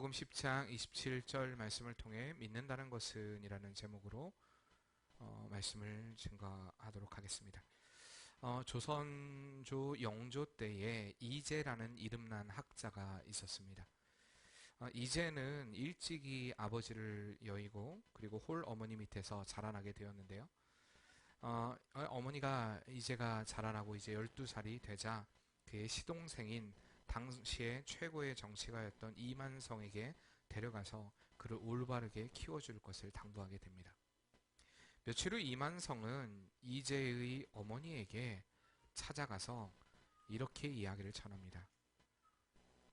마태복음 10장 27절 말씀을 통해 믿는다는 것은 이라는 제목으로 말씀을 증거하도록 하겠습니다. 조선조 영조 때에 이재라는 이름난 학자가 있었습니다. 이재는 일찍이 아버지를 여의고 그리고 홀 어머니 밑에서 자라나게 되었는데요. 어머니가 이제가 자라나고 이제 12살이 되자 그의 시동생인 당시에 최고의 정치가였던 이만성에게 데려가서 그를 올바르게 키워줄 것을 당부하게 됩니다. 며칠 후 이만성은 이재의 어머니에게 찾아가서 이렇게 이야기를 전합니다.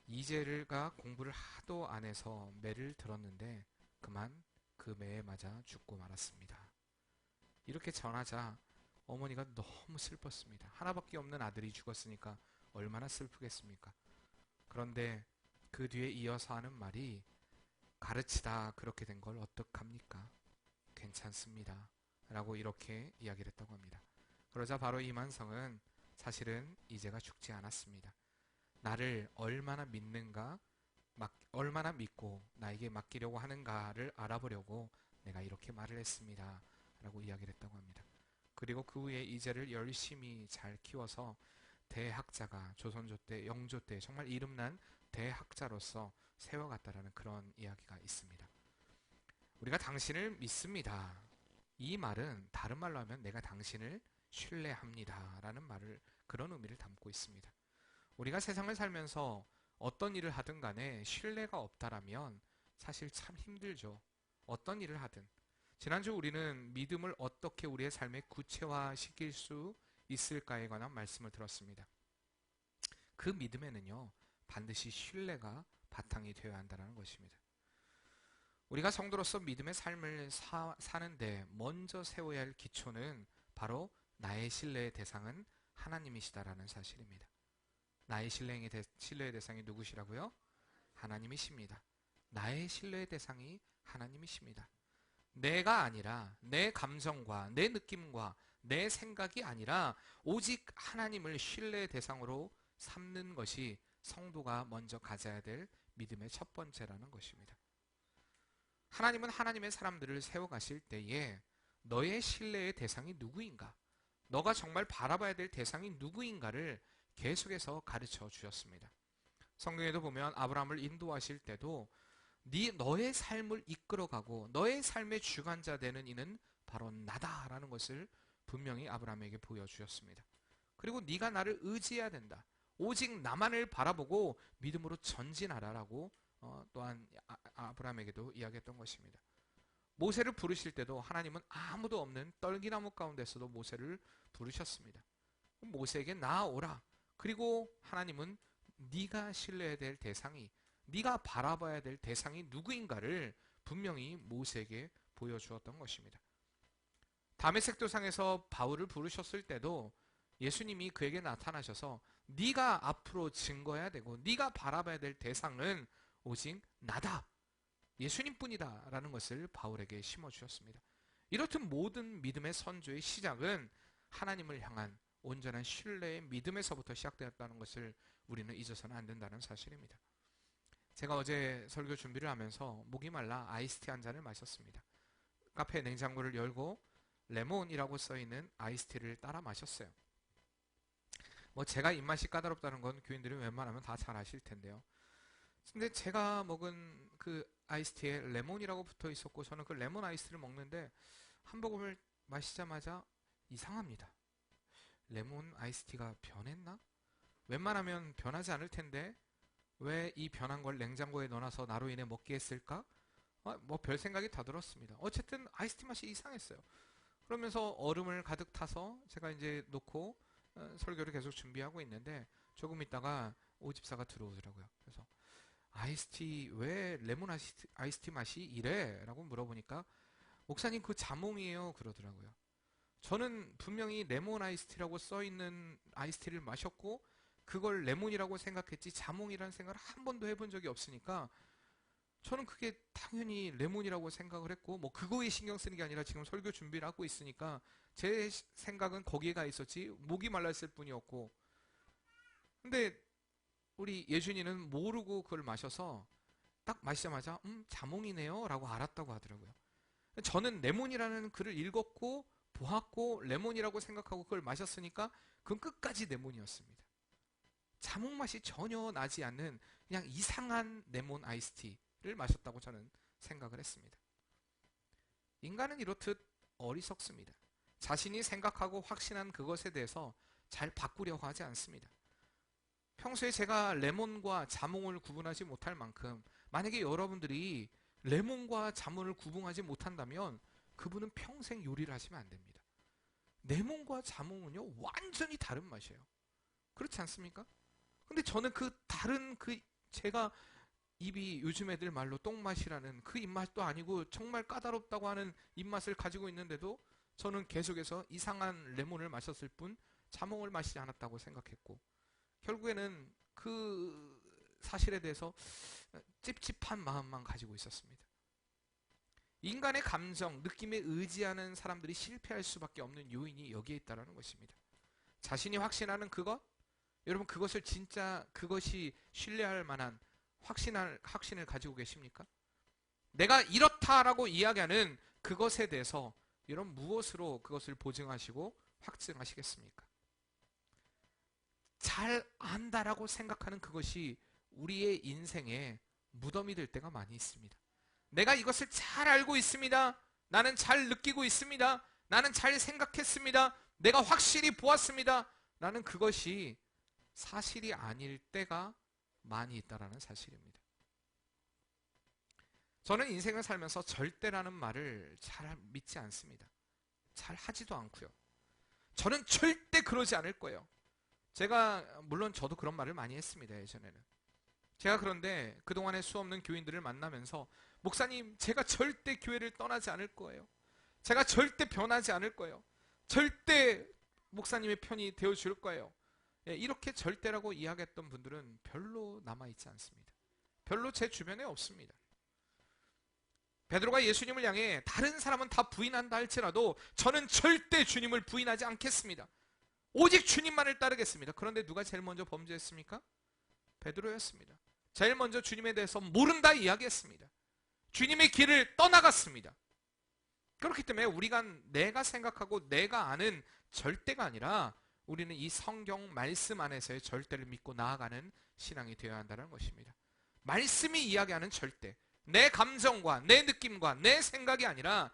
이재가 공부를 하도 안 해서 매를 들었는데 그만 그 매에 맞아 죽고 말았습니다. 이렇게 전하자 어머니가 너무 슬펐습니다. 하나밖에 없는 아들이 죽었으니까 얼마나 슬프겠습니까? 그런데 그 뒤에 이어서 하는 말이 가르치다 그렇게 된 걸 어떡합니까? 괜찮습니다. 라고 이렇게 이야기를 했다고 합니다. 그러자 바로 이만성은 사실은 이제가 죽지 않았습니다. 나를 얼마나 믿는가, 얼마나 믿고 나에게 맡기려고 하는가를 알아보려고 내가 이렇게 말을 했습니다. 라고 이야기를 했다고 합니다. 그리고 그 후에 이제를 열심히 잘 키워서 대학자가 조선조 때, 영조 때 정말 이름난 대학자로서 세워갔다라는 그런 이야기가 있습니다. 우리가 당신을 믿습니다. 이 말은 다른 말로 하면 내가 당신을 신뢰합니다. 라는 말을 그런 의미를 담고 있습니다. 우리가 세상을 살면서 어떤 일을 하든 간에 신뢰가 없다라면 사실 참 힘들죠. 어떤 일을 하든. 지난주 우리는 믿음을 어떻게 우리의 삶에 구체화시킬 수 있을까에 관한 말씀을 들었습니다. 그 믿음에는요, 반드시 신뢰가 바탕이 되어야 한다는 것입니다. 우리가 성도로서 믿음의 삶을 사는데 먼저 세워야 할 기초는 바로 나의 신뢰의 대상은 하나님이시다라는 사실입니다. 나의 신뢰의 대상이 누구시라고요? 하나님이십니다. 나의 신뢰의 대상이 하나님이십니다. 내가 아니라 내 감정과 내 느낌과 내 생각이 아니라 오직 하나님을 신뢰의 대상으로 삼는 것이 성도가 먼저 가져야 될 믿음의 첫 번째라는 것입니다. 하나님은 하나님의 사람들을 세워가실 때에 너의 신뢰의 대상이 누구인가? 너가 정말 바라봐야 될 대상이 누구인가를 계속해서 가르쳐 주셨습니다. 성경에도 보면 아브라함을 인도하실 때도 너의 삶을 이끌어가고 너의 삶의 주관자 되는 이는 바로 나다라는 것을 분명히 아브라함에게 보여주셨습니다. 그리고 네가 나를 의지해야 된다. 오직 나만을 바라보고 믿음으로 전진하라라고 또한 아브라함에게도 이야기했던 것입니다. 모세를 부르실 때도 하나님은 아무도 없는 떨기나무 가운데서도 모세를 부르셨습니다. 모세에게 나아오라. 그리고 하나님은 네가 신뢰해야 될 대상이, 네가 바라봐야 될 대상이 누구인가를 분명히 모세에게 보여주었던 것입니다. 다메섹 도상에서 바울을 부르셨을 때도 예수님이 그에게 나타나셔서 네가 앞으로 증거해야 되고 네가 바라봐야 될 대상은 오직 나다. 예수님뿐이다 라는 것을 바울에게 심어주셨습니다. 이렇듯 모든 믿음의 선조의 시작은 하나님을 향한 온전한 신뢰의 믿음에서부터 시작되었다는 것을 우리는 잊어서는 안 된다는 사실입니다. 제가 어제 설교 준비를 하면서 목이 말라 아이스티 한 잔을 마셨습니다. 카페 냉장고를 열고 레몬이라고 써있는 아이스티를 따라 마셨어요. 제가 입맛이 까다롭다는 건 교인들이 웬만하면 다 잘 아실 텐데요. 근데 제가 먹은 그 아이스티에 레몬이라고 붙어 있었고 저는 그 레몬 아이스티를 먹는데 한 모금을 마시자마자 이상합니다. 레몬 아이스티가 변했나? 웬만하면 변하지 않을 텐데 왜 이 변한 걸 냉장고에 넣어놔서 나로 인해 먹게 했을까? 별 생각이 다 들었습니다. 어쨌든 아이스티 맛이 이상했어요. 그러면서 얼음을 가득 타서 제가 이제 놓고 설교를 계속 준비하고 있는데 조금 있다가 오집사가 들어오더라고요. 그래서 아이스티 왜 레몬 아이스티 맛이 이래? 라고 물어보니까 목사님 그 자몽이에요 그러더라고요. 저는 분명히 레몬 아이스티라고 써있는 아이스티를 마셨고 그걸 레몬이라고 생각했지 자몽이라는 생각을 한 번도 해본 적이 없으니까 저는 그게 당연히 레몬이라고 생각을 했고 그거에 신경 쓰는 게 아니라 지금 설교 준비를 하고 있으니까 제 생각은 거기에 가 있었지 목이 말랐을 뿐이었고 근데 우리 예준이는 모르고 그걸 마셔서 딱 마시자마자 자몽이네요 라고 알았다고 하더라고요. 저는 레몬이라는 글을 읽었고 보았고 레몬이라고 생각하고 그걸 마셨으니까 그건 끝까지 레몬이었습니다. 자몽 맛이 전혀 나지 않는 그냥 이상한 레몬 아이스티를 마셨다고 저는 생각을 했습니다. 인간은 이렇듯 어리석습니다. 자신이 생각하고 확신한 그것에 대해서 잘 바꾸려고 하지 않습니다. 평소에 제가 레몬과 자몽을 구분하지 못할 만큼 만약에 여러분들이 레몬과 자몽을 구분하지 못한다면 그분은 평생 요리를 하시면 안 됩니다. 레몬과 자몽은요 완전히 다른 맛이에요. 그렇지 않습니까? 근데 저는 그 다른 제가 입이 요즘 애들 말로 똥맛이라는 그 입맛도 아니고 정말 까다롭다고 하는 입맛을 가지고 있는데도 저는 계속해서 이상한 레몬을 마셨을 뿐 자몽을 마시지 않았다고 생각했고 결국에는 그 사실에 대해서 찝찝한 마음만 가지고 있었습니다. 인간의 감정, 느낌에 의지하는 사람들이 실패할 수밖에 없는 요인이 여기에 있다는 것입니다. 자신이 확신하는 그것, 여러분 그것을 진짜 그것이 신뢰할 만한 확신을 가지고 계십니까? 내가 이렇다라고 이야기하는 그것에 대해서 여러분 무엇으로 그것을 보증하시고 확증하시겠습니까? 잘 안다라고 생각하는 그것이 우리의 인생에 무덤이 될 때가 많이 있습니다. 내가 이것을 잘 알고 있습니다. 나는 잘 느끼고 있습니다. 나는 잘 생각했습니다. 내가 확실히 보았습니다. 라는 그것이 사실이 아닐 때가 많이 있다는 사실입니다. 저는 인생을 살면서 절대라는 말을 잘 믿지 않습니다. 잘 하지도 않고요. 저는 절대 그러지 않을 거예요. 제가 물론 저도 그런 말을 많이 했습니다. 예전에는. 제가 그런데 그동안에 수없는 교인들을 만나면서 목사님 제가 절대 교회를 떠나지 않을 거예요. 제가 절대 변하지 않을 거예요. 절대 목사님의 편이 되어줄 거예요. 이렇게 절대라고 이야기했던 분들은 별로 남아있지 않습니다. 별로 제 주변에 없습니다. 베드로가 예수님을 향해 다른 사람은 다 부인한다 할지라도 저는 절대 주님을 부인하지 않겠습니다. 오직 주님만을 따르겠습니다. 그런데 누가 제일 먼저 범죄했습니까? 베드로였습니다. 제일 먼저 주님에 대해서 모른다 이야기했습니다. 주님의 길을 떠나갔습니다. 그렇기 때문에 우리가 내가 생각하고 내가 아는 절대가 아니라 우리는 이 성경 말씀 안에서의 절대를 믿고 나아가는 신앙이 되어야 한다는 것입니다. 말씀이 이야기하는 절대, 내 감정과 내 느낌과 내 생각이 아니라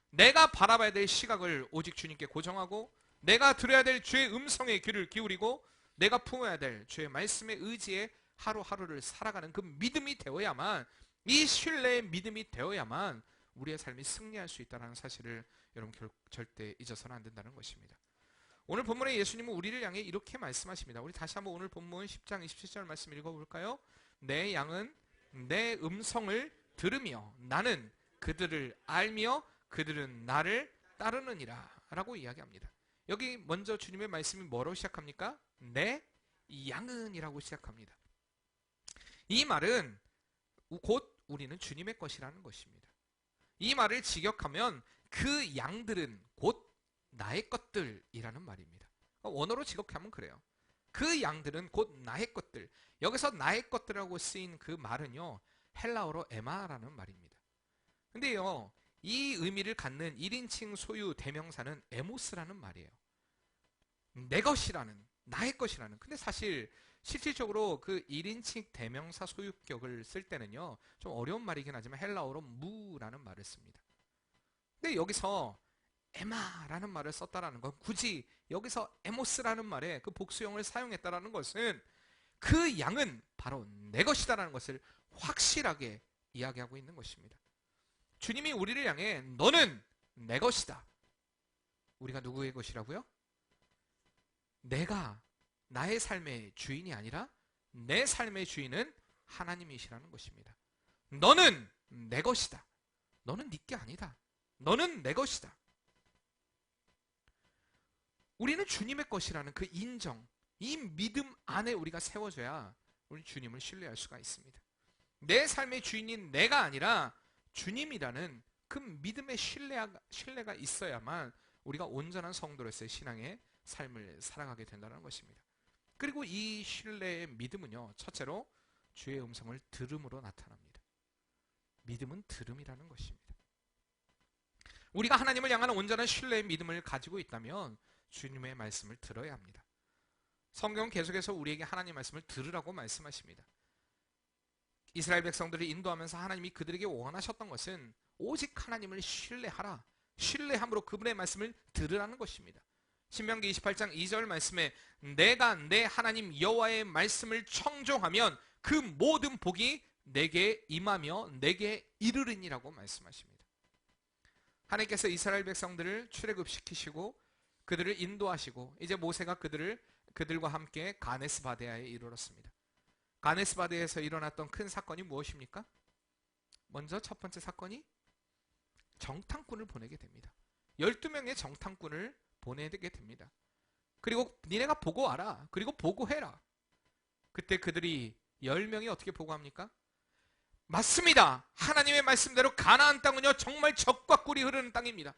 내가 바라봐야 될 시각을 오직 주님께 고정하고 내가 들어야 될 주의 음성에 귀를 기울이고 내가 품어야 될 주의 말씀의 의지에 하루하루를 살아가는 그 믿음이 되어야만, 이 신뢰의 믿음이 되어야만 우리의 삶이 승리할 수 있다는 사실을 여러분 절대 잊어서는 안 된다는 것입니다. 오늘 본문에 예수님은 우리를 향해 이렇게 말씀하십니다. 우리 다시 한번 오늘 본문 10장 27절 말씀 읽어볼까요? 내 양은 내 음성을 들으며 나는 그들을 알며 그들은 나를 따르느니라 라고 이야기합니다. 여기 먼저 주님의 말씀이 뭐로 시작합니까? 내 양은 이라고 시작합니다. 이 말은 곧 우리는 주님의 것이라는 것입니다. 이 말을 직역하면 그 양들은 곧 나의 것들이라는 말입니다. 원어로 직역하면 그래요. 그 양들은 곧 나의 것들. 여기서 나의 것들이라고 쓰인 그 말은요, 헬라어로 에마라는 말입니다. 근데요, 이 의미를 갖는 1인칭 소유 대명사는 에모스라는 말이에요. 내 것이라는, 나의 것이라는. 근데 사실 실질적으로 그 1인칭 대명사 소유격을 쓸 때는요, 좀 어려운 말이긴 하지만 헬라어로 무라는 말을 씁니다. 근데 여기서 에마라는 말을 썼다라는 건, 굳이 여기서 에모스라는 말에 그 복수형을 사용했다라는 것은 그 양은 바로 내 것이다라는 것을 확실하게 이야기하고 있는 것입니다. 주님이 우리를 향해 너는 내 것이다. 우리가 누구의 것이라고요? 내가 나의 삶의 주인이 아니라 내 삶의 주인은 하나님이시라는 것입니다. 너는 내 것이다. 너는 네 게 아니다. 너는 내 것이다. 우리는 주님의 것이라는 그 인정, 이 믿음 안에 우리가 세워져야 우리 주님을 신뢰할 수가 있습니다. 내 삶의 주인인 내가 아니라 주님이라는 그 믿음의 신뢰가 있어야만 우리가 온전한 성도로서의 신앙의 삶을 살아가게 된다는 것입니다. 그리고 이 신뢰의 믿음은요, 첫째로 주의 음성을 들음으로 나타납니다. 믿음은 들음이라는 것입니다. 우리가 하나님을 향한 온전한 신뢰의 믿음을 가지고 있다면 주님의 말씀을 들어야 합니다. 성경은 계속해서 우리에게 하나님의 말씀을 들으라고 말씀하십니다. 이스라엘 백성들을 인도하면서 하나님이 그들에게 원하셨던 것은 오직 하나님을 신뢰하라, 신뢰함으로 그분의 말씀을 들으라는 것입니다. 신명기 28장 2절 말씀에 내가 내 하나님 여호와의 말씀을 청종하면 그 모든 복이 내게 임하며 내게 이르리니라고 말씀하십니다. 하나님께서 이스라엘 백성들을 출애굽시키시고 그들을 인도하시고 이제 모세가 그들과 함께 가네스 바네아에 이르렀습니다. 가네스 바네아에서 일어났던 큰 사건이 무엇입니까? 먼저 첫 번째 사건이 정탐꾼을 보내게 됩니다. 12명의 정탐꾼을 보내게 됩니다. 그리고 니네가 보고 와라. 그리고 보고해라. 그때 그들이 10명이 어떻게 보고합니까? 맞습니다. 하나님의 말씀대로 가나안 땅은요 정말 젖과 꿀이 흐르는 땅입니다.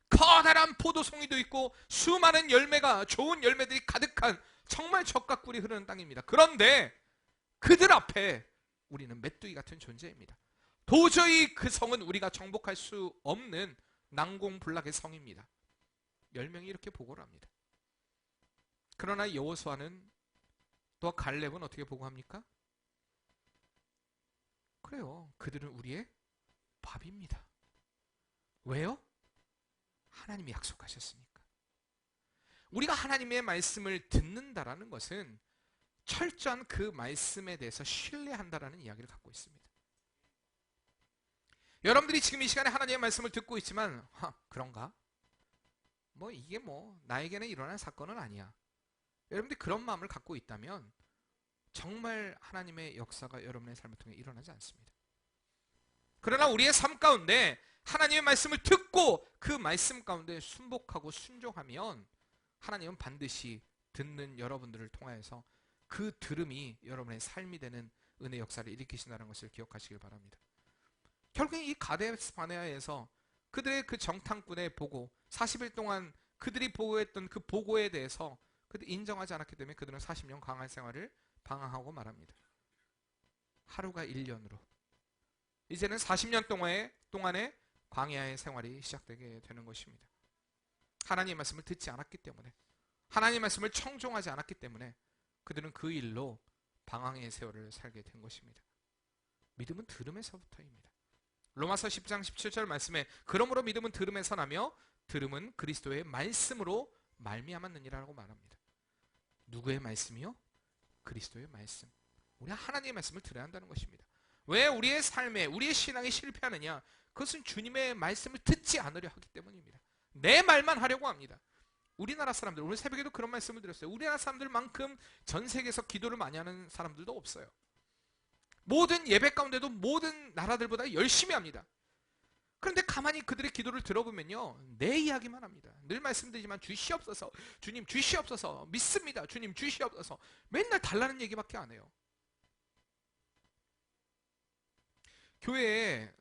커다란 포도송이도 있고 수많은 열매가 좋은 열매들이 가득한 정말 젖과 꿀이 흐르는 땅입니다. 그런데 그들 앞에 우리는 메뚜기 같은 존재입니다. 도저히 그 성은 우리가 정복할 수 없는 난공불락의 성입니다. 10명이 이렇게 보고를 합니다. 그러나 여호수아는 또 갈렙은 어떻게 보고합니까? 그래요. 그들은 우리의 밥입니다. 왜요? 하나님이 약속하셨으니까. 우리가 하나님의 말씀을 듣는다라는 것은 철저한 그 말씀에 대해서 신뢰한다라는 이야기를 갖고 있습니다. 여러분들이 지금 이 시간에 하나님의 말씀을 듣고 있지만 그런가? 이게 나에게는 일어난 사건은 아니야. 여러분들이 그런 마음을 갖고 있다면 정말 하나님의 역사가 여러분의 삶을 통해 일어나지 않습니다. 그러나 우리의 삶 가운데 하나님의 말씀을 듣고 그 말씀 가운데 순복하고 순종하면 하나님은 반드시 듣는 여러분들을 통하여서 그 들음이 여러분의 삶이 되는 은혜 역사를 일으키신다는 것을 기억하시길 바랍니다. 결국 이 가데스 바네아에서 그들의 그 정탐꾼의 보고 40일 동안 그들이 보고했던 그 보고에 대해서 그들이 인정하지 않았기 때문에 그들은 40년 광야 생활을 방황하고 말합니다. 하루가 1년으로 이제는 40년 동안의 광야의 생활이 시작되게 되는 것입니다. 하나님의 말씀을 듣지 않았기 때문에 하나님의 말씀을 청종하지 않았기 때문에 그들은 그 일로 방황의 세월을 살게 된 것입니다. 믿음은 들음에서부터입니다. 로마서 10장 17절 말씀에 그러므로 믿음은 들음에서 나며 들음은 그리스도의 말씀으로 말미암았느니라고 말합니다. 누구의 말씀이요? 그리스도의 말씀. 우리가 하나님의 말씀을 들어야 한다는 것입니다. 왜 우리의 삶에 우리의 신앙이 실패하느냐? 그것은 주님의 말씀을 듣지 않으려 하기 때문입니다. 내 말만 하려고 합니다. 우리나라 사람들, 오늘 새벽에도 그런 말씀을 드렸어요. 우리나라 사람들만큼 전 세계에서 기도를 많이 하는 사람들도 없어요. 모든 예배 가운데도 모든 나라들보다 열심히 합니다. 그런데 가만히 그들의 기도를 들어보면요, 내 이야기만 합니다. 늘 말씀드리지만 주시옵소서, 주님 주시옵소서, 믿습니다, 주님 주시옵소서, 맨날 달라는 얘기밖에 안 해요. 교회에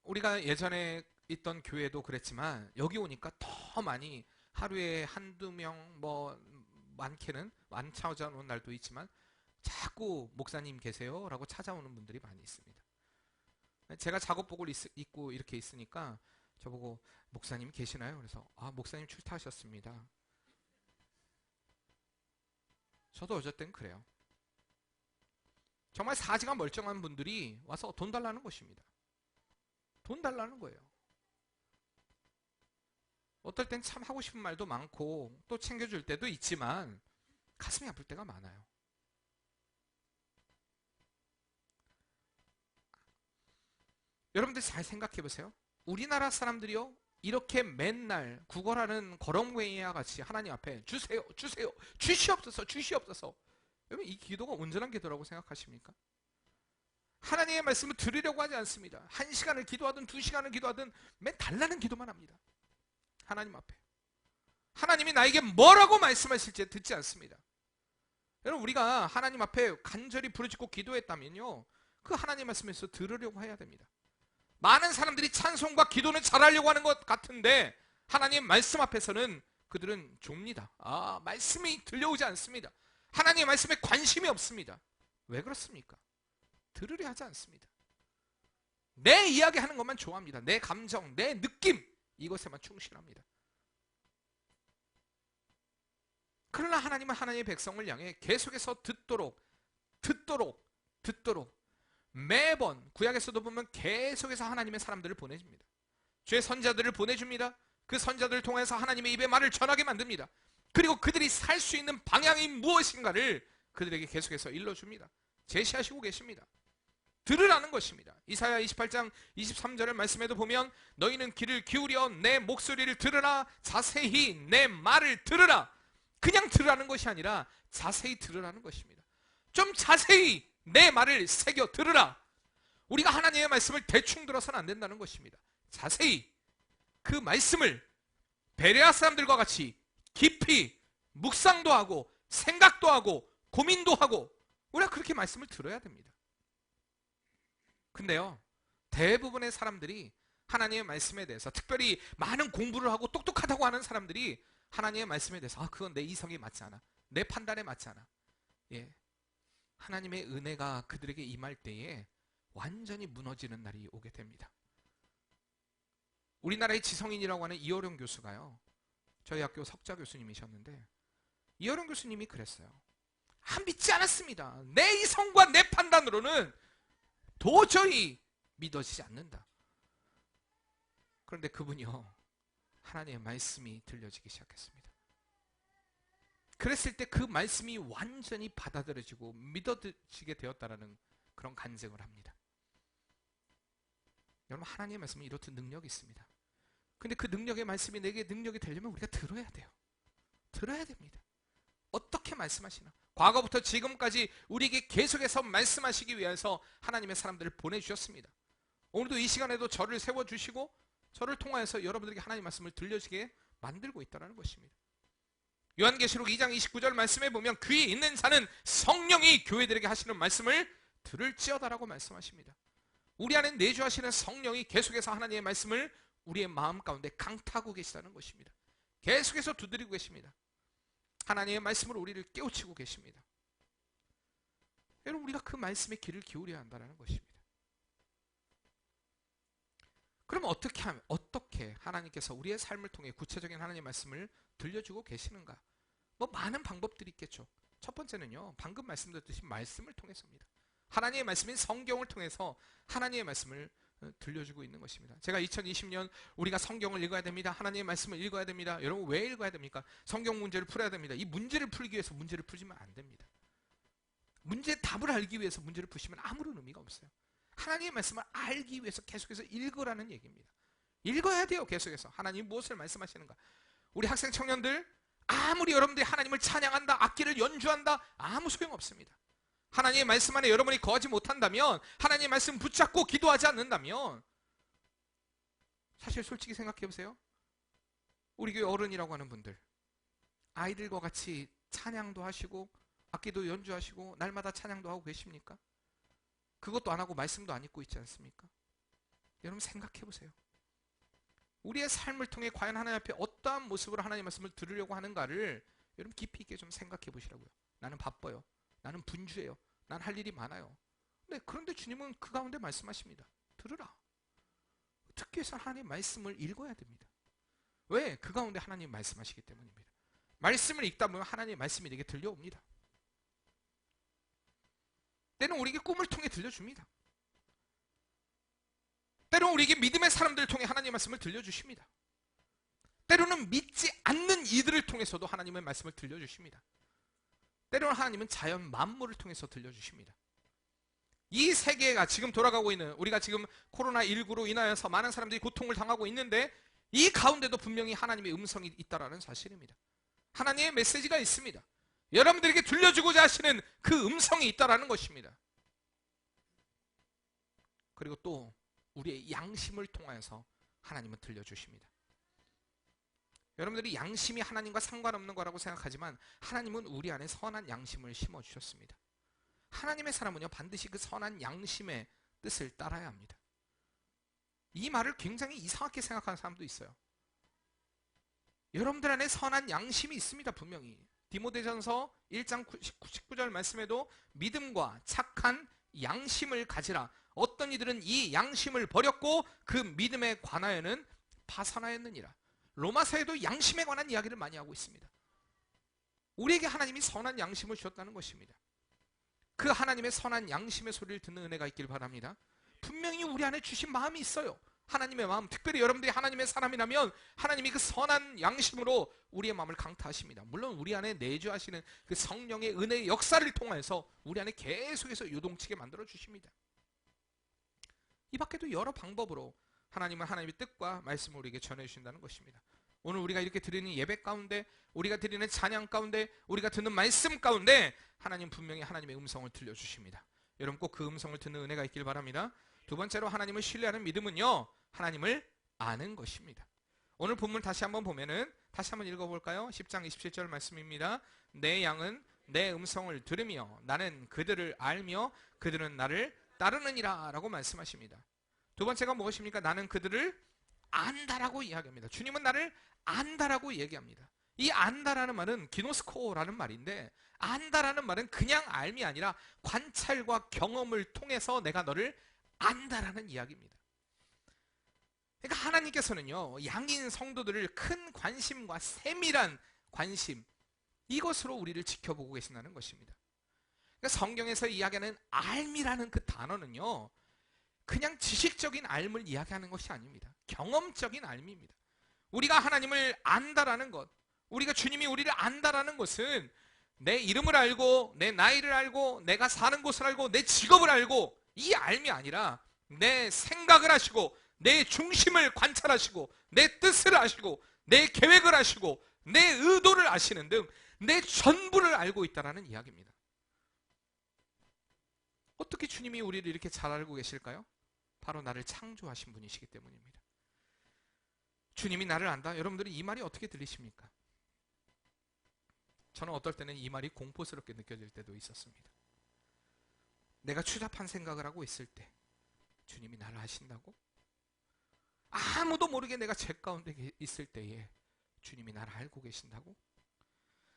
우리가 예전에 있던 교회도 그랬지만 여기 오니까 더 많이 하루에 한두 명 많게는 안 찾아오는 날도 있지만 자꾸 목사님 계세요? 라고 찾아오는 분들이 많이 있습니다. 제가 작업복을 입고 이렇게 있으니까 저보고 목사님 계시나요? 그래서 목사님 출타하셨습니다. 저도 어쨌든 그래요. 정말 사지가 멀쩡한 분들이 와서 돈 달라는 것입니다. 돈 달라는 거예요. 어떨 땐 참 하고 싶은 말도 많고 또 챙겨줄 때도 있지만 가슴이 아플 때가 많아요. 여러분들 잘 생각해 보세요. 우리나라 사람들이요, 이렇게 맨날 구걸하는 거렁뱅이와 같이 하나님 앞에 주세요, 주세요, 주시옵소서, 주시옵소서. 여러분 이 기도가 온전한 기도라고 생각하십니까? 하나님의 말씀을 들으려고 하지 않습니다. 1시간을 기도하든 2시간을 기도하든 맨 달라는 기도만 합니다. 하나님 앞에. 하나님이 나에게 뭐라고 말씀하실지 듣지 않습니다. 여러분 우리가 하나님 앞에 간절히 부르짖고 기도했다면요, 그 하나님 말씀에서 들으려고 해야 됩니다. 많은 사람들이 찬송과 기도는 잘하려고 하는 것 같은데 하나님 말씀 앞에서는 그들은 좁니다. 말씀이 들려오지 않습니다. 하나님의 말씀에 관심이 없습니다. 왜 그렇습니까? 들으려 하지 않습니다. 내 이야기하는 것만 좋아합니다. 내 감정, 내 느낌, 이것에만 충실합니다. 그러나 하나님은 하나님의 백성을 향해 계속해서 듣도록 매번 구약에서도 보면 계속해서 하나님의 사람들을 보내줍니다. 주의 선자들을 보내줍니다. 그 선자들을 통해서 하나님의 입에 말을 전하게 만듭니다. 그리고 그들이 살 수 있는 방향이 무엇인가를 그들에게 계속해서 일러줍니다. 제시하시고 계십니다. 들으라는 것입니다. 이사야 28장 23절의 말씀에도 보면 너희는 귀를 기울여 내 목소리를 들으라. 자세히 내 말을 들으라. 그냥 들으라는 것이 아니라 자세히 들으라는 것입니다. 좀 자세히 내 말을 새겨 들으라. 우리가 하나님의 말씀을 대충 들어서는 안 된다는 것입니다. 자세히 그 말씀을 베레아 사람들과 같이 깊이 묵상도 하고 생각도 하고 고민도 하고 우리가 그렇게 말씀을 들어야 됩니다. 근데요, 대부분의 사람들이 하나님의 말씀에 대해서, 특별히 많은 공부를 하고 똑똑하다고 하는 사람들이 하나님의 말씀에 대해서 그건 내 이성에 맞지 않아, 내 판단에 맞지 않아. 하나님의 은혜가 그들에게 임할 때에 완전히 무너지는 날이 오게 됩니다. 우리나라의 지성인이라고 하는 이어령 교수가요, 저희 학교 석자 교수님이셨는데 이어령 교수님이 그랬어요. 믿지 않았습니다. 내 이성과 내 판단으로는 도저히 믿어지지 않는다. 그런데 그분이요, 하나님의 말씀이 들려지기 시작했습니다. 그랬을 때 그 말씀이 완전히 받아들여지고 믿어지게 되었다라는 그런 간증을 합니다. 여러분, 하나님의 말씀은 이렇듯 능력이 있습니다. 근데 그 능력의 말씀이 내게 능력이 되려면 우리가 들어야 돼요. 들어야 됩니다. 어떻게 말씀하시나? 과거부터 지금까지 우리에게 계속해서 말씀하시기 위해서 하나님의 사람들을 보내주셨습니다. 오늘도 이 시간에도 저를 세워주시고 저를 통하여서 여러분들에게 하나님의 말씀을 들려주게 만들고 있다는 것입니다. 요한계시록 2장 29절 말씀에 보면 귀 있는 자는 성령이 교회들에게 하시는 말씀을 들을지어다라고 말씀하십니다. 우리 안에 내주하시는 성령이 계속해서 하나님의 말씀을 우리의 마음 가운데 강타하고 계시다는 것입니다. 계속해서 두드리고 계십니다. 하나님의 말씀으로 우리를 깨우치고 계십니다. 여러분, 우리가 그 말씀에 귀를 기울여야 한다는 것입니다. 그럼 어떻게 하나님께서 우리의 삶을 통해 구체적인 하나님의 말씀을 들려주고 계시는가? 많은 방법들이 있겠죠. 첫 번째는요, 방금 말씀드렸듯이 말씀을 통해서입니다. 하나님의 말씀인 성경을 통해서 하나님의 말씀을 들려주고 있는 것입니다. 제가 2020년 우리가 성경을 읽어야 됩니다. 하나님의 말씀을 읽어야 됩니다. 여러분, 왜 읽어야 됩니까? 성경 문제를 풀어야 됩니다. 이 문제를 풀기 위해서 문제를 풀지면 안 됩니다. 문제의 답을 알기 위해서 문제를 푸시면 아무런 의미가 없어요. 하나님의 말씀을 알기 위해서 계속해서 읽으라는 얘기입니다. 읽어야 돼요. 계속해서 하나님이 무엇을 말씀하시는가. 우리 학생 청년들, 아무리 여러분들이 하나님을 찬양한다, 악기를 연주한다, 아무 소용없습니다. 하나님의 말씀 안에 여러분이 거하지 못한다면, 하나님의 말씀 붙잡고 기도하지 않는다면, 사실 솔직히 생각해 보세요. 우리 교회 어른이라고 하는 분들, 아이들과 같이 찬양도 하시고 악기도 연주하시고 날마다 찬양도 하고 계십니까? 그것도 안 하고 말씀도 안 읽고 있지 않습니까? 여러분, 생각해 보세요. 우리의 삶을 통해 과연 하나님 앞에 어떠한 모습으로 하나님의 말씀을 들으려고 하는가를 여러분 깊이 있게 좀 생각해 보시라고요. 나는 바빠요. 나는 분주해요. 난 할 일이 많아요. 그런데 주님은 그 가운데 말씀하십니다. 들으라. 듣기 위해서 하나님의 말씀을 읽어야 됩니다. 왜? 그 가운데 하나님 말씀하시기 때문입니다. 말씀을 읽다 보면 하나님의 말씀이 내게 들려옵니다. 때는 우리에게 꿈을 통해 들려줍니다. 때로는 우리에게 믿음의 사람들을 통해 하나님의 말씀을 들려주십니다. 때로는 믿지 않는 이들을 통해서도 하나님의 말씀을 들려주십니다. 때로는 하나님은 자연 만물을 통해서 들려주십니다. 이 세계가 지금 돌아가고 있는, 우리가 지금 코로나19로 인하여서 많은 사람들이 고통을 당하고 있는데 이 가운데도 분명히 하나님의 음성이 있다는 사실입니다. 하나님의 메시지가 있습니다. 여러분들에게 들려주고자 하시는 그 음성이 있다는 것입니다. 그리고 또 우리의 양심을 통하여서 하나님은 들려주십니다. 여러분들이 양심이 하나님과 상관없는 거라고 생각하지만 하나님은 우리 안에 선한 양심을 심어주셨습니다. 하나님의 사람은요, 반드시 그 선한 양심의 뜻을 따라야 합니다. 이 말을 굉장히 이상하게 생각하는 사람도 있어요. 여러분들 안에 선한 양심이 있습니다. 분명히 디모데전서 1장 19절 말씀에도 믿음과 착한 양심을 가지라. 어떤 이들은 이 양심을 버렸고 그 믿음에 관하여는 파산하였느니라. 로마서에도 양심에 관한 이야기를 많이 하고 있습니다. 우리에게 하나님이 선한 양심을 주셨다는 것입니다. 그 하나님의 선한 양심의 소리를 듣는 은혜가 있길 바랍니다. 분명히 우리 안에 주신 마음이 있어요. 하나님의 마음, 특별히 여러분들이 하나님의 사람이라면 하나님이 그 선한 양심으로 우리의 마음을 강타하십니다. 물론 우리 안에 내주하시는 그 성령의 은혜의 역사를 통해서 우리 안에 계속해서 요동치게 만들어 주십니다. 이 밖에도 여러 방법으로 하나님은 하나님의 뜻과 말씀을 우리에게 전해주신다는 것입니다. 오늘 우리가 이렇게 드리는 예배 가운데, 우리가 드리는 찬양 가운데, 우리가 듣는 말씀 가운데 하나님 분명히 하나님의 음성을 들려주십니다. 여러분 꼭 그 음성을 듣는 은혜가 있길 바랍니다. 두 번째로 하나님을 신뢰하는 믿음은요, 하나님을 아는 것입니다. 오늘 본문 다시 한번 보면은, 다시 한번 읽어볼까요? 10장 27절 말씀입니다. 내 양은 내 음성을 들으며 나는 그들을 알며 그들은 나를 따르느니라 라고 말씀하십니다. 두 번째가 무엇입니까? 나는 그들을 안다라고 이야기합니다. 주님은 나를 안다라고 얘기합니다. 이 안다라는 말은 기노스코라는 말인데, 안다라는 말은 그냥 알미 아니라 관찰과 경험을 통해서 내가 너를 안다라는 이야기입니다. 그러니까 하나님께서는요, 양인 성도들을 큰 관심과 세밀한 관심, 이것으로 우리를 지켜보고 계신다는 것입니다. 그러니까 성경에서 이야기하는 알미라는 그 단어는요, 그냥 지식적인 알을 이야기하는 것이 아닙니다. 경험적인 알미입니다. 우리가 하나님을 안다라는 것, 우리가 주님이 우리를 안다라는 것은 내 이름을 알고, 내 나이를 알고, 내가 사는 곳을 알고, 내 직업을 알고, 이 알미 아니라 내 생각을 하시고, 내 중심을 관찰하시고, 내 뜻을 아시고, 내 계획을 아시고, 내 의도를 아시는 등 내 전부를 알고 있다는 이야기입니다. 어떻게 주님이 우리를 이렇게 잘 알고 계실까요? 바로 나를 창조하신 분이시기 때문입니다. 주님이 나를 안다? 여러분들은 이 말이 어떻게 들리십니까? 저는 어떨 때는 이 말이 공포스럽게 느껴질 때도 있었습니다. 내가 추잡한 생각을 하고 있을 때 주님이 나를 아신다고? 아무도 모르게 내가 죄 가운데 있을 때에 주님이 나를 알고 계신다고?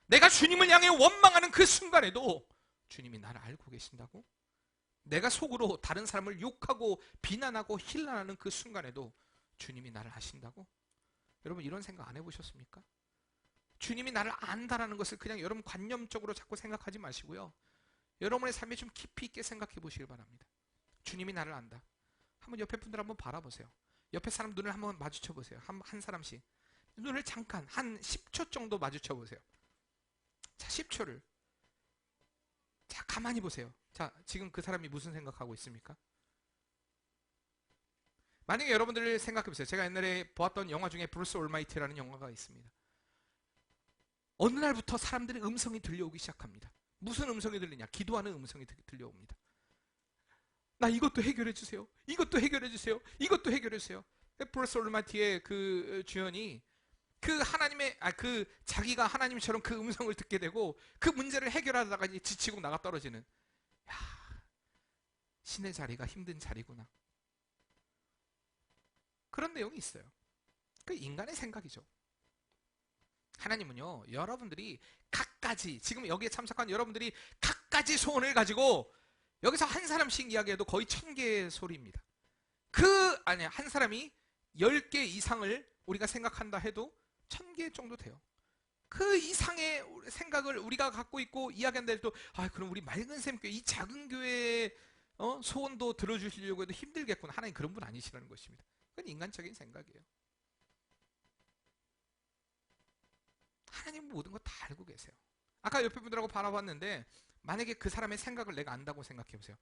내가 주님을 향해 원망하는 그 순간에도 주님이 나를 알고 계신다고? 내가 속으로 다른 사람을 욕하고 비난하고 힐난하는 그 순간에도 주님이 나를 아신다고? 여러분 이런 생각 안 해보셨습니까? 주님이 나를 안다라는 것을 그냥 여러분 관념적으로 자꾸 생각하지 마시고요, 여러분의 삶에 좀 깊이 있게 생각해 보시길 바랍니다. 주님이 나를 안다. 한번 옆에 분들 한번 바라보세요. 옆에 사람 눈을 한번 마주쳐 보세요. 한 사람씩 눈을 잠깐 한 10초 정도 마주쳐 보세요. 자, 10초를 자, 가만히 보세요. 자, 지금 그 사람이 무슨 생각하고 있습니까? 만약에 여러분들 생각해 보세요. 제가 옛날에 보았던 영화 중에 브루스 올마이티라는 영화가 있습니다. 어느 날부터 사람들의 음성이 들려오기 시작합니다. 무슨 음성이 들리냐? 기도하는 음성이 들려옵니다. 나 이것도 해결해 주세요. 이것도 해결해 주세요. 이것도 해결해 주세요. 브루스 올마이티의 그 주연이 그 하나님의 그 자기가 하나님처럼 그 음성을 듣게 되고 그 문제를 해결하다가 이제 지치고 나가 떨어지는, 야, 신의 자리가 힘든 자리구나. 그런 내용이 있어요. 그 인간의 생각이죠. 하나님은요, 여러분들이 각가지, 지금 여기에 참석한 여러분들이 각가지 소원을 가지고 여기서 한 사람씩 이야기해도 거의 1000개의 소리입니다. 한 사람이 10개 이상을 우리가 생각한다 해도 1000개 정도 돼요. 그 이상의 생각을 우리가 갖고 있고 이야기한다 해도, 그럼 우리 맑은 샘교회, 이 작은 교회의 소원도 들어주시려고 해도 힘들겠구나. 하나님 그런 분 아니시라는 것입니다. 그건 인간적인 생각이에요. 하나님 모든 거 다 알고 계세요. 아까 옆에 분들하고 바라봤는데, 만약에 그 사람의 생각을 내가 안다고 생각해 보세요.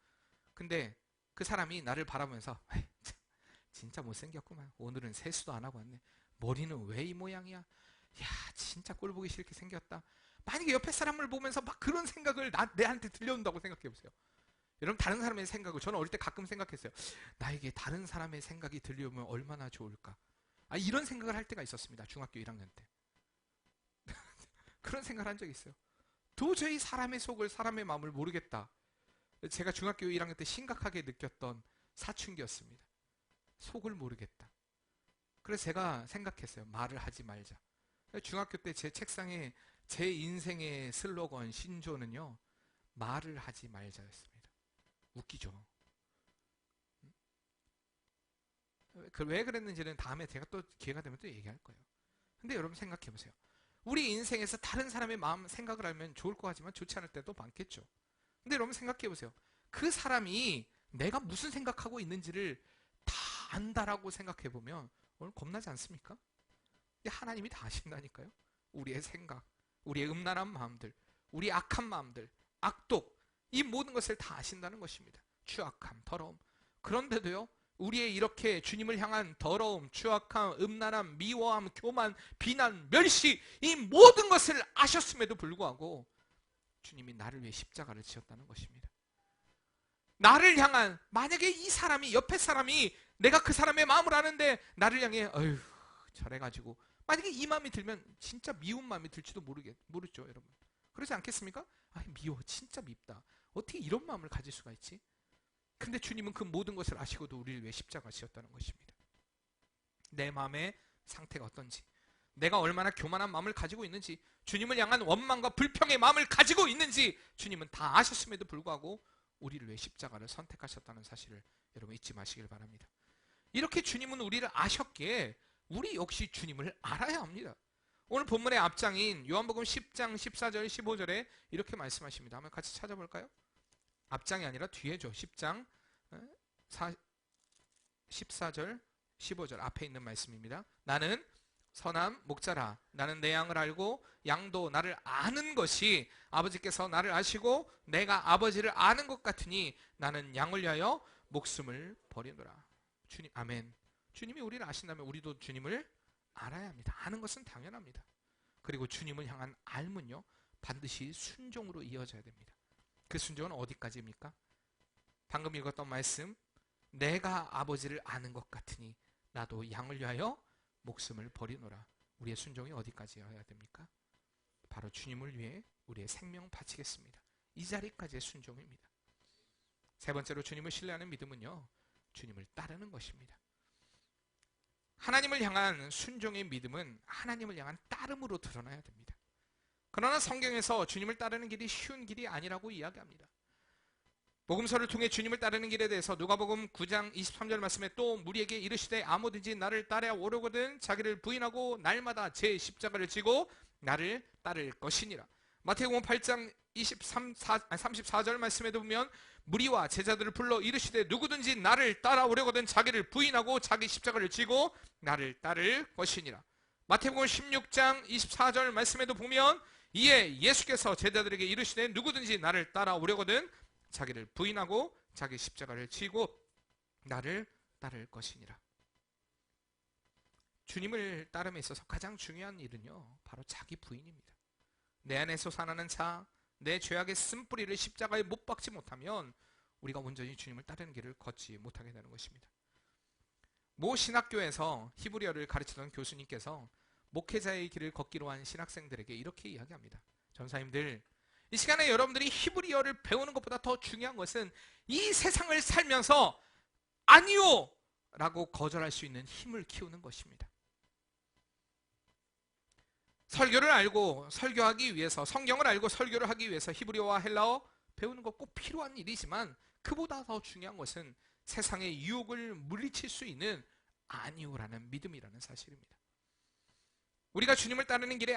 근데 그 사람이 나를 바라보면서, 진짜 못생겼구만. 오늘은 세수도 안 하고 왔네. 머리는 왜 이 모양이야? 야, 진짜 꼴 보기 싫게 생겼다. 만약에 옆에 사람을 보면서 막 그런 생각을 내한테 들려온다고 생각해 보세요. 여러분 다른 사람의 생각을, 저는 어릴 때 가끔 생각했어요. 나에게 다른 사람의 생각이 들려오면 얼마나 좋을까. 이런 생각을 할 때가 있었습니다. 중학교 1학년 때. 그런 생각을 한 적이 있어요. 도저히 사람의 속을, 사람의 마음을 모르겠다. 제가 중학교 1학년 때 심각하게 느꼈던 사춘기였습니다. 속을 모르겠다. 그래서 제가 생각했어요. 말을 하지 말자. 중학교 때 제 책상에 제 인생의 슬로건, 신조는요, 말을 하지 말자였습니다. 웃기죠. 왜 그랬는지는 다음에 제가 또 기회가 되면 또 얘기할 거예요. 근데 여러분 생각해 보세요. 우리 인생에서 다른 사람의 마음 생각을 하면 좋을 것 같지만 좋지 않을 때도 많겠죠. 근데 여러분 생각해 보세요. 그 사람이 내가 무슨 생각하고 있는지를 다 안다라고 생각해 보면 오늘 겁나지 않습니까? 하나님이 다 아신다니까요. 우리의 생각, 우리의 음란한 마음들, 우리의 악한 마음들, 악독, 이 모든 것을 다 아신다는 것입니다. 추악함, 더러움. 그런데도요, 우리의 이렇게 주님을 향한 더러움, 추악함, 음란함, 미워함, 교만, 비난, 멸시, 이 모든 것을 아셨음에도 불구하고 주님이 나를 위해 십자가를 지었다는 것입니다. 나를 향한, 만약에 이 사람이, 옆에 사람이 내가 그 사람의 마음을 아는데 나를 향해 어휴 저래가지고 만약에 이 마음이 들면 진짜 미운 마음이 들지도 모르죠, 여러분. 그러지 않겠습니까? 아, 미워, 진짜 밉다. 어떻게 이런 마음을 가질 수가 있지? 근데 주님은 그 모든 것을 아시고도 우리를 위해 십자가 지었다는 것입니다. 내 마음의 상태가 어떤지, 내가 얼마나 교만한 마음을 가지고 있는지, 주님을 향한 원망과 불평의 마음을 가지고 있는지 주님은 다 아셨음에도 불구하고 우리를 위해 십자가를 선택하셨다는 사실을 여러분 잊지 마시길 바랍니다. 이렇게 주님은 우리를 아셨기에 우리 역시 주님을 알아야 합니다. 오늘 본문의 앞장인 요한복음 10장 14절 15절에 이렇게 말씀하십니다. 한번 같이 찾아볼까요? 앞장이 아니라 뒤에죠. 10장 14절 15절 앞에 있는 말씀입니다. 나는 선한 목자라. 나는 내 양을 알고 양도 나를 아는 것이 아버지께서 나를 아시고 내가 아버지를 아는 것 같으니 나는 양을 위하여 목숨을 버리노라. 주님, 아멘. 주님이 우리를 아신다면 우리도 주님을 알아야 합니다. 아는 것은 당연합니다. 그리고 주님을 향한 알문요, 반드시 순종으로 이어져야 됩니다. 그 순종은 어디까지입니까? 방금 읽었던 말씀, 내가 아버지를 아는 것 같으니 나도 양을 위하여 목숨을 버리노라. 우리의 순종이 어디까지여야 됩니까? 바로 주님을 위해 우리의 생명 바치겠습니다. 이 자리까지의 순종입니다. 세 번째로 주님을 신뢰하는 믿음은요, 주님을 따르는 것입니다. 하나님을 향한 순종의 믿음은 하나님을 향한 따름으로 드러나야 됩니다. 그러나 성경에서 주님을 따르는 길이 쉬운 길이 아니라고 이야기합니다. 복음서를 통해 주님을 따르는 길에 대해서 누가복음 9장 23절 말씀에 또 무리에게 이르시되 아무든지 나를 따라오려거든 자기를 부인하고 날마다 제 십자가를 지고 나를 따를 것이니라. 마태복음 8장 34절 말씀에도 보면 무리와 제자들을 불러 이르시되 누구든지 나를 따라오려거든 자기를 부인하고 자기 십자가를 지고 나를 따를 것이니라. 마태복음 16장 24절 말씀에도 보면 이에 예수께서 제자들에게 이르시되 누구든지 나를 따라오려거든 자기를 부인하고 자기 십자가를 지고 나를 따를 것이니라. 주님을 따름에 있어서 가장 중요한 일은요, 바로 자기 부인입니다. 내 안에 솟아나는 자, 내 죄악의 쓴뿌리를 십자가에 못 박지 못하면 우리가 온전히 주님을 따르는 길을 걷지 못하게 되는 것입니다. 모 신학교에서 히브리어를 가르치던 교수님께서 목회자의 길을 걷기로 한 신학생들에게 이렇게 이야기합니다. 전사님들, 이 시간에 여러분들이 히브리어를 배우는 것보다 더 중요한 것은 이 세상을 살면서 아니요! 라고 거절할 수 있는 힘을 키우는 것입니다. 설교를 알고 설교하기 위해서, 성경을 알고 설교를 하기 위해서 히브리어와 헬라어 배우는 것 꼭 필요한 일이지만 그보다 더 중요한 것은 세상의 유혹을 물리칠 수 있는 아니오라는 믿음이라는 사실입니다. 우리가 주님을 따르는 길에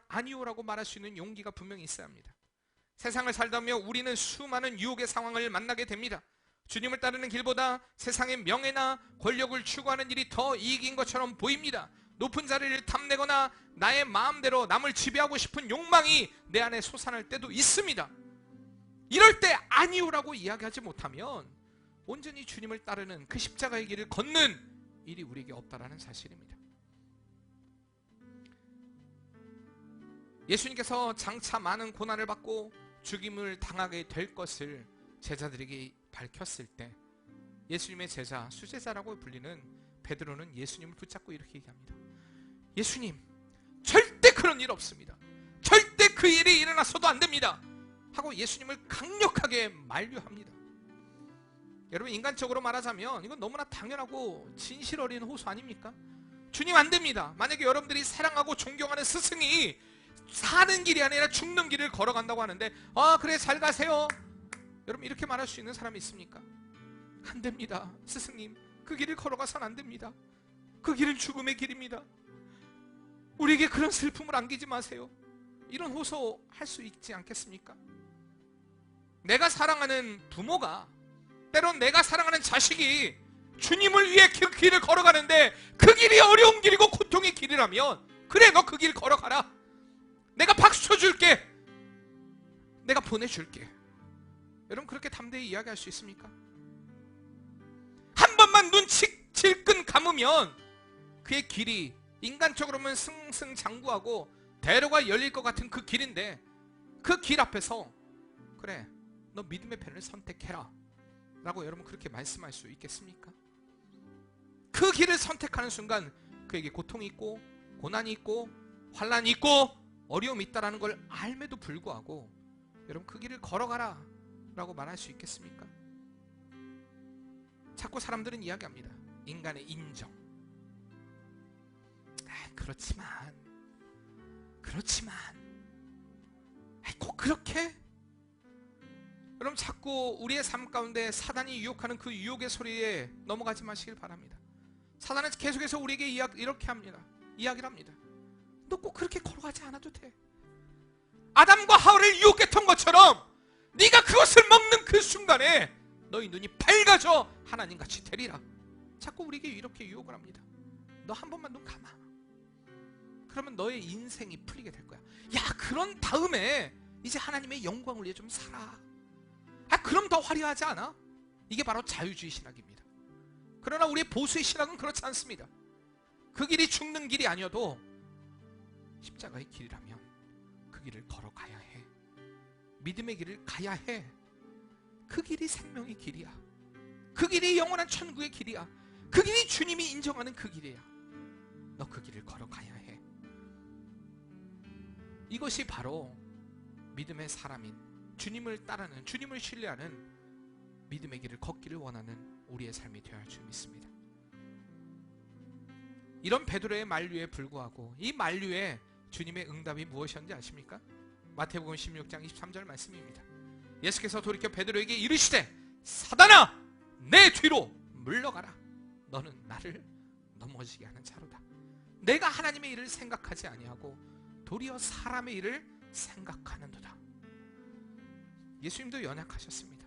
아니오라고 말할 수 있는 용기가 분명히 있어야 합니다. 세상을 살다며 우리는 수많은 유혹의 상황을 만나게 됩니다. 주님을 따르는 길보다 세상의 명예나 권력을 추구하는 일이 더 이익인 것처럼 보입니다. 높은 자리를 탐내거나 나의 마음대로 남을 지배하고 싶은 욕망이 내 안에 솟아날 때도 있습니다. 이럴 때 아니오라고 이야기하지 못하면 온전히 주님을 따르는 그 십자가의 길을 걷는 일이 우리에게 없다라는 사실입니다. 예수님께서 장차 많은 고난을 받고 죽임을 당하게 될 것을 제자들에게 밝혔을 때 예수님의 제자, 수제자라고 불리는 베드로는 예수님을 붙잡고 이렇게 얘기합니다. 예수님, 절대 그런 일 없습니다. 절대 그 일이 일어났어도 안 됩니다. 하고 예수님을 강력하게 만류합니다. 여러분, 인간적으로 말하자면 이건 너무나 당연하고 진실 어린 호소 아닙니까? 주님 안 됩니다. 만약에 여러분들이 사랑하고 존경하는 스승이 사는 길이 아니라 죽는 길을 걸어간다고 하는데 그래 잘 가세요. 여러분 이렇게 말할 수 있는 사람이 있습니까? 안 됩니다. 스승님, 그 길을 걸어가선 안 됩니다. 그 길은 죽음의 길입니다. 우리에게 그런 슬픔을 안기지 마세요. 이런 호소할 수 있지 않겠습니까? 내가 사랑하는 부모가, 때론 내가 사랑하는 자식이 주님을 위해 그 길을 걸어가는데 그 길이 어려운 길이고 고통의 길이라면, 그래, 너 그 길 걸어가라. 내가 박수 쳐줄게. 내가 보내줄게. 여러분 그렇게 담대히 이야기할 수 있습니까? 한 번만 눈 질끈 감으면 그의 길이 인간적으로 보면 승승장구하고 대로가 열릴 것 같은 그 길인데, 그 길 앞에서 그래, 너 믿음의 편을 선택해라 라고 여러분 그렇게 말씀할 수 있겠습니까? 그 길을 선택하는 순간 그에게 고통이 있고 고난이 있고 환난이 있고 어려움이 있다는 걸 알매도 불구하고 여러분 그 길을 걸어가라 라고 말할 수 있겠습니까? 자꾸 사람들은 이야기합니다. 인간의 인정. 그렇지만 꼭 그렇게? 여러분 자꾸 우리의 삶 가운데 사단이 유혹하는 그 유혹의 소리에 넘어가지 마시길 바랍니다. 사단은 계속해서 우리에게 이렇게 이야기를 합니다. 너 꼭 그렇게 걸어가지 않아도 돼. 아담과 하와를 유혹했던 것처럼 네가 그것을 먹는 그 순간에 너희 눈이 밝아져 하나님같이 되리라. 자꾸 우리에게 이렇게 유혹을 합니다. 너 한 번만 눈 감아. 그러면 너의 인생이 풀리게 될 거야. 야, 그런 다음에 이제 하나님의 영광을 위해 좀 살아. 그럼 더 화려하지 않아? 이게 바로 자유주의 신학입니다. 그러나 우리의 보수의 신학은 그렇지 않습니다. 그 길이 죽는 길이 아니어도 십자가의 길이라면 그 길을 걸어가야 해. 믿음의 길을 가야 해. 그 길이 생명의 길이야. 그 길이 영원한 천국의 길이야. 그 길이 주님이 인정하는 그 길이야. 너 그 길을 걸어가야 해. 이것이 바로 믿음의 사람인, 주님을 따르는, 주님을 신뢰하는 믿음의 길을 걷기를 원하는 우리의 삶이 되어야 할 줄 믿습니다. 이런 베드로의 만류에 불구하고 이 만류에 주님의 응답이 무엇이었는지 아십니까? 마태복음 16장 23절 말씀입니다. 예수께서 돌이켜 베드로에게 이르시되 사단아 내 뒤로 물러가라. 너는 나를 넘어지게 하는 자로다. 내가 하나님의 일을 생각하지 아니하고 도리어 사람의 일을 생각하는도다. 예수님도 연약하셨습니다.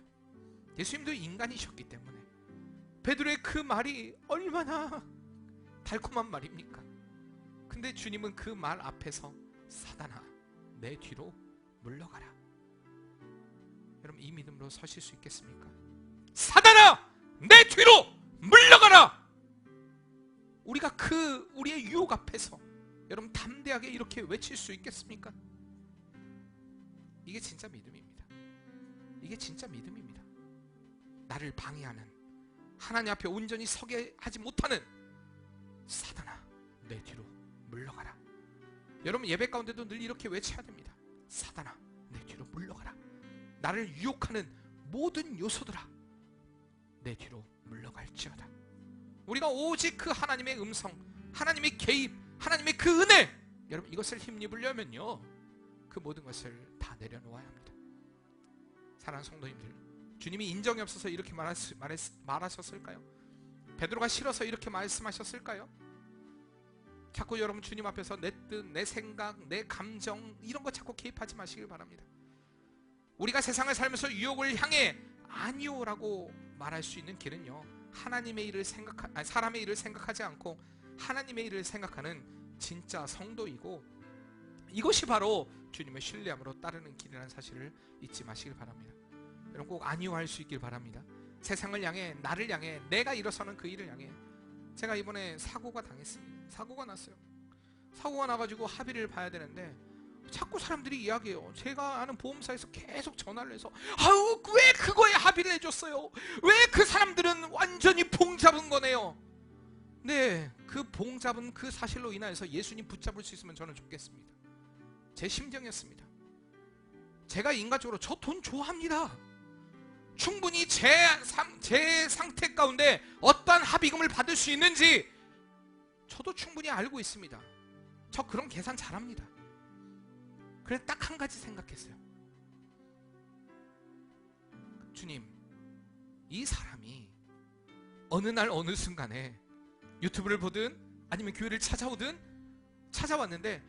예수님도 인간이셨기 때문에 베드로의 그 말이 얼마나 달콤한 말입니까? 근데 주님은 그 말 앞에서 사단아 내 뒤로 물러가라. 여러분 이 믿음으로 서실 수 있겠습니까? 사단아 내 뒤로 물러가라. 우리가 우리의 유혹 앞에서 여러분 담대하게 이렇게 외칠 수 있겠습니까? 이게 진짜 믿음입니다. 이게 진짜 믿음입니다. 나를 방해하는, 하나님 앞에 온전히 서게 하지 못하는 사단아 내 뒤로 물러가라. 여러분 예배 가운데도 늘 이렇게 외쳐야 됩니다. 사단아 내 뒤로 물러가라. 나를 유혹하는 모든 요소들아 내 뒤로 물러갈지어다. 우리가 오직 그 하나님의 음성, 하나님의 개입, 하나님의 그 은혜, 여러분 이것을 힘입으려면요 그 모든 것을 다 내려놓아야 합니다. 사랑하는 성도님들, 주님이 인정이 없어서 이렇게 말하셨을까요? 베드로가 싫어서 이렇게 말씀하셨을까요? 자꾸 여러분 주님 앞에서 내 뜻, 내 생각, 내 감정 이런 거 자꾸 개입하지 마시길 바랍니다. 우리가 세상을 살면서 유혹을 향해 아니오라고 말할 수 있는 길은요 하나님의 일을 사람의 일을 생각하지 않고 하나님의 일을 생각하는 진짜 성도이고, 이것이 바로 주님을 신뢰함으로 따르는 길이라는 사실을 잊지 마시길 바랍니다. 여러분 꼭 아니오할 수 있길 바랍니다. 세상을 향해, 나를 향해, 내가 일어서는 그 일을 향해. 제가 이번에 사고가 당했습니다. 사고가 났어요. 사고가 나가지고 합의를 봐야 되는데 자꾸 사람들이 이야기해요. 제가 아는 보험사에서 계속 전화를 해서 아우 왜 그거에 합의를 해줬어요? 왜 그 사람들은 완전히 봉 잡은 거네요. 네, 그 봉 잡은 그 사실로 인하여서 예수님 붙잡을 수 있으면 저는 좋겠습니다. 제 심정이었습니다. 제가 인간적으로 저 돈 좋아합니다. 충분히 제 상태 가운데 어떠한 합의금을 받을 수 있는지 저도 충분히 알고 있습니다. 저 그런 계산 잘합니다. 그래서 딱 한 가지 생각했어요. 주님, 이 사람이 어느 날 어느 순간에 유튜브를 보든 아니면 교회를 찾아왔는데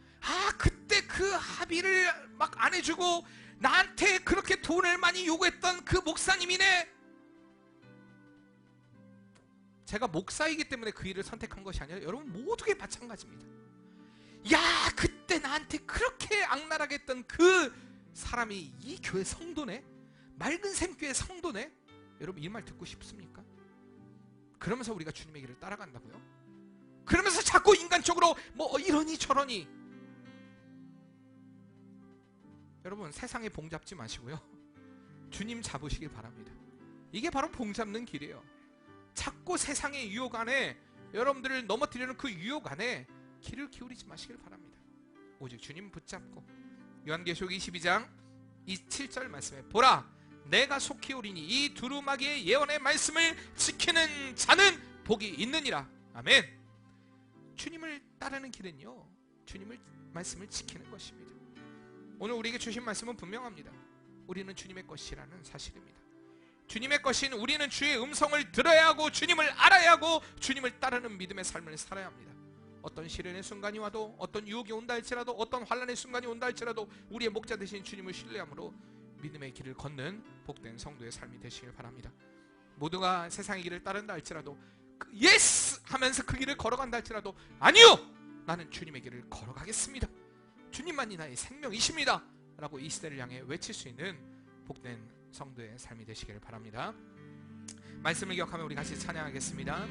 그때 그 합의를 막 안 해주고 나한테 그렇게 돈을 많이 요구했던 그 목사님이네. 제가 목사이기 때문에 그 일을 선택한 것이 아니라 여러분 모두에 마찬가지입니다. 야, 그때 나한테 그렇게 악랄하게 했던 그 사람이 이 교회 성도네? 맑은 샘교회 성도네? 여러분 이 말 듣고 싶습니까? 그러면서 우리가 주님의 길을 따라간다고요? 그러면서 자꾸 인간적으로 뭐 이러니 저러니. 여러분 세상에 봉 잡지 마시고요, 주님 잡으시길 바랍니다. 이게 바로 봉 잡는 길이에요. 자꾸 세상의 유혹 안에 여러분들을 넘어뜨리는 그 유혹 안에 길을 기울이지 마시길 바랍니다. 오직 주님 붙잡고, 요한계시록 22장 7절 말씀에 보라, 내가 속히 오리니 이 두루마기의 예언의 말씀을 지키는 자는 복이 있느니라. 아멘. 주님을 따르는 길은요, 주님의 말씀을 지키는 것입니다. 오늘 우리에게 주신 말씀은 분명합니다. 우리는 주님의 것이라는 사실입니다. 주님의 것인 우리는 주의 음성을 들어야 하고 주님을 알아야 하고 주님을 따르는 믿음의 삶을 살아야 합니다. 어떤 시련의 순간이 와도, 어떤 유혹이 온다 할지라도, 어떤 환난의 순간이 온다 할지라도 우리의 목자 되신 주님을 신뢰함으로 믿음의 길을 걷는 복된 성도의 삶이 되시길 바랍니다. 모두가 세상의 길을 따른다 할지라도 예스! 하면서 그 길을 걸어간다 할지라도 아니요! 나는 주님의 길을 걸어가겠습니다. 주님만이 나의 생명이십니다. 라고 이 시대를 향해 외칠 수 있는 복된 성도의 삶이 되시기를 바랍니다. 말씀을 기억하며 우리 같이 찬양하겠습니다.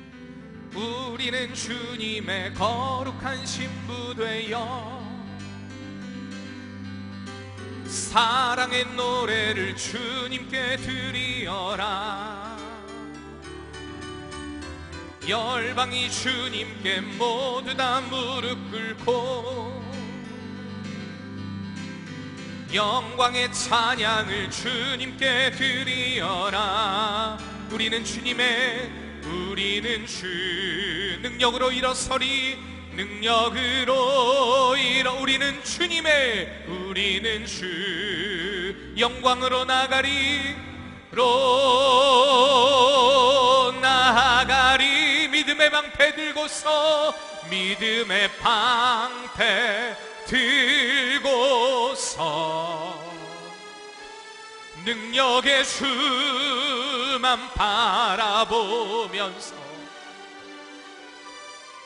우리는 주님의 거룩한 신부 되어 사랑의 노래를 주님께 드리어라. 열방이 주님께 모두 다 무릎 꿇고 영광의 찬양을 주님께 드리어라. 우리는 주 능력으로 일어서리, 능력으로 우리는 주 영광으로 나아가리. 믿음의 방패 들고서, 믿음의 방패 들고서 능력의 주만 바라보면서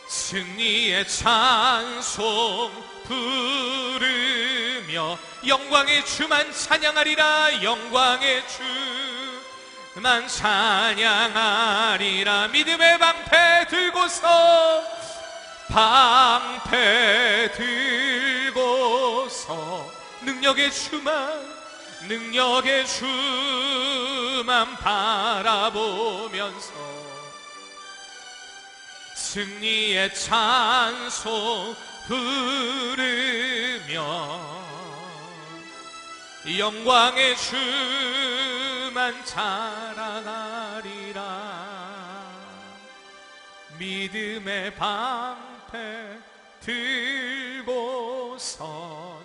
승리의 찬송 부르며 영광의 주만 찬양하리라. 영광의 주만 찬양하리라. 믿음의 방패 들고서, 방패 들고서 능력의 주만 바라보면서 승리의 찬송 부르며 영광의 주만 자랑하리라. 믿음의 방패 들고서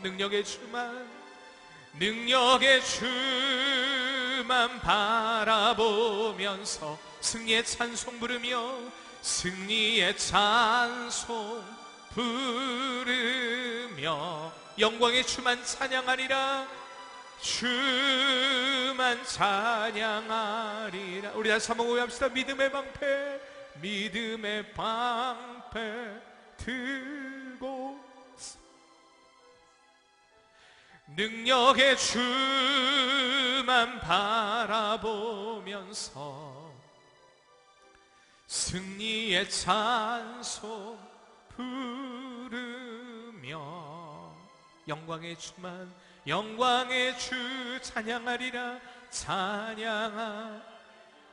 능력의 주만 바라보면서 승리의 찬송 부르며 승리의 찬송 부르며 영광의 주만 찬양하리라. 주만 찬양하리라. 우리 다시 한번 고백합시다. 믿음의 방패 들고 능력의 주만 바라보면서 승리의 찬송 부르며 영광의 주 찬양하리라.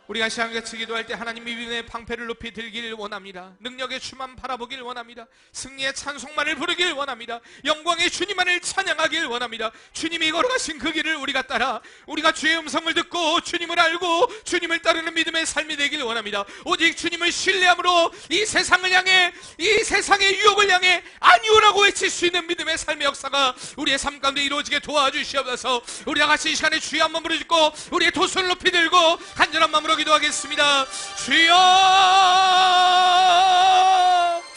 우리가 시간같이 기도할 때 하나님 믿음의 방패를 높이 들길 원합니다. 능력의 주만 바라보길 원합니다. 승리의 찬송만을 부르길 원합니다. 영광의 주님만을 찬양하길 원합니다. 주님이 걸어가신 그 길을 우리가 따라 우리가 주의 음성을 듣고 주님을 알고 주님을 따르는 믿음의 삶이 되길 원합니다. 오직 주님을 신뢰함으로 이 세상을 향해, 이 세상의 유혹을 향해 아니오라고 외칠 수 있는 믿음의 삶의 역사가 우리의 삶 가운데 이루어지게 도와주시옵소서. 우리 다 같이 이 시간에 주여 한번 부르짖고 우리의 두 손을 높이 들고 간절한 마음으로 기도하겠습니다. 주여